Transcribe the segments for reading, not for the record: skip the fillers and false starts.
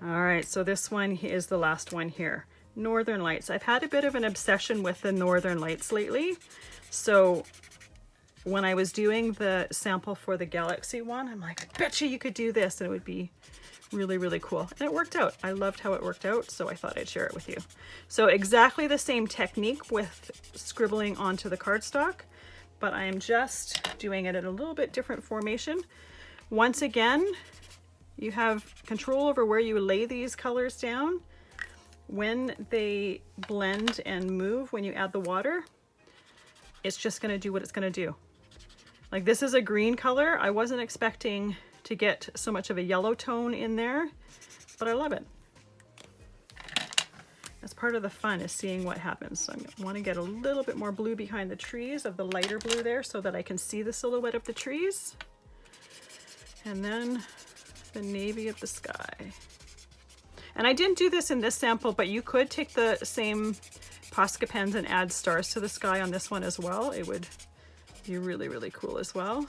All right, so this one is the last one here. Northern Lights. I've had a bit of an obsession with the Northern Lights lately. So when I was doing the sample for the Galaxy one, I'm like, I bet you could do this and it would be really, really cool. And it worked out. I loved how it worked out, so I thought I'd share it with you. So exactly the same technique with scribbling onto the cardstock, but I am just doing it in a little bit different formation. Once again, you have control over where you lay these colors down. When they blend and move, when you add the water, it's just gonna do what it's gonna do. Like this is a green color. I wasn't expecting to get so much of a yellow tone in there, but I love it. That's part of the fun, is seeing what happens. So I want to get a little bit more blue behind the trees, of the lighter blue there, so that I can see the silhouette of the trees. And then the navy of the sky. And I didn't do this in this sample, but you could take the same Posca pens and add stars to the sky on this one as well. It would be really, really cool as well.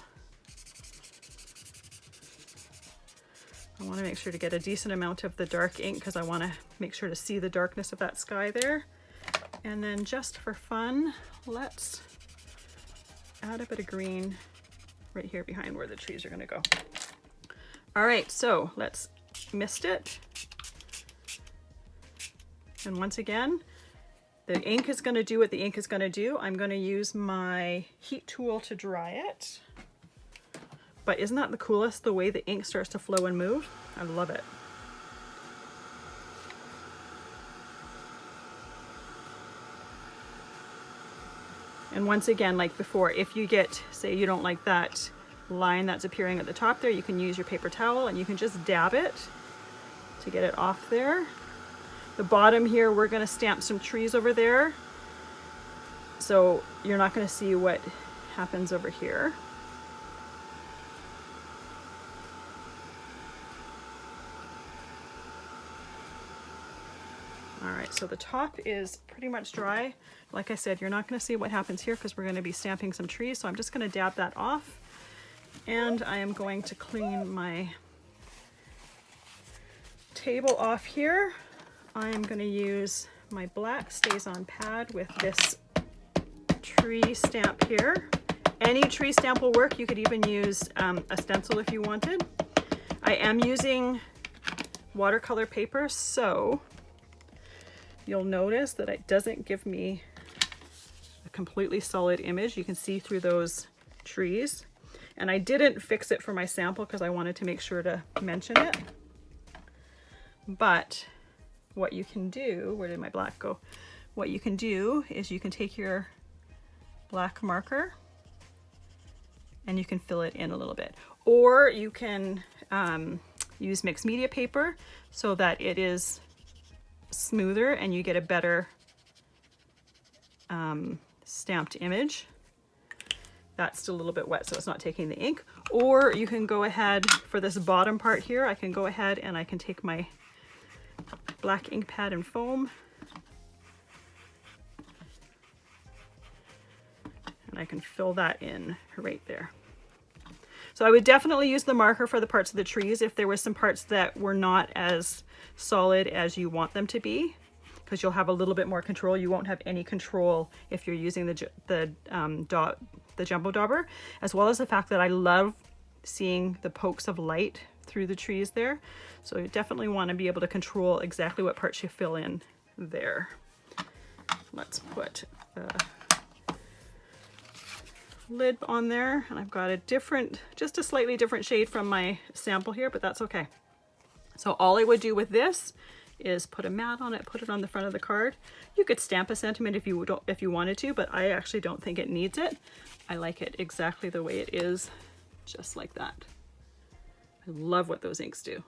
I want to make sure to get a decent amount of the dark ink because I want to make sure to see the darkness of that sky there. And then just for fun, let's add a bit of green right here behind where the trees are going to go. All right, so let's mist it. And once again, the ink is going to do what the ink is going to do. I'm going to use my heat tool to dry it. But isn't that the coolest, the way the ink starts to flow and move? I love it. And once again, like before, if you get, say you don't like that line that's appearing at the top there, you can use your paper towel and you can just dab it to get it off there. The bottom here, we're going to stamp some trees over there. So you're not going to see what happens over here. All right, so the top is pretty much dry. Like I said, you're not going to see what happens here because we're going to be stamping some trees. So I'm just going to dab that off. And I am going to clean my table off here. I am going to use my black StazOn pad with this tree stamp here. Any tree stamp will work. You could even use a stencil if you wanted. I am using watercolor paper, so you'll notice that it doesn't give me a completely solid image. You can see through those trees. And I didn't fix it for my sample because I wanted to make sure to mention it. But what you can do, where did my black go? What you can do is you can take your black marker and you can fill it in a little bit. Or you can use mixed media paper so that it is smoother and you get a better stamped image. That's still a little bit wet, so it's not taking the ink. Or you can go ahead, for this bottom part here, I can go ahead and I can take my black ink pad and foam and I can fill that in right there. So I would definitely use the marker for the parts of the trees if there were some parts that were not as solid as you want them to be, because you'll have a little bit more control. You won't have any control if you're using the jumbo dauber, as well as the fact that I love seeing the pokes of light through the trees there. So you definitely want to be able to control exactly what parts you fill in there. Let's put the lid on there, and I've got a different, just a slightly different shade from my sample here, but that's okay. So all I would do with this is put a mat on it, put it on the front of the card. You could stamp a sentiment if you wanted to, but I actually don't think it needs it. I like it exactly the way it is, just like that. I love what those inks do.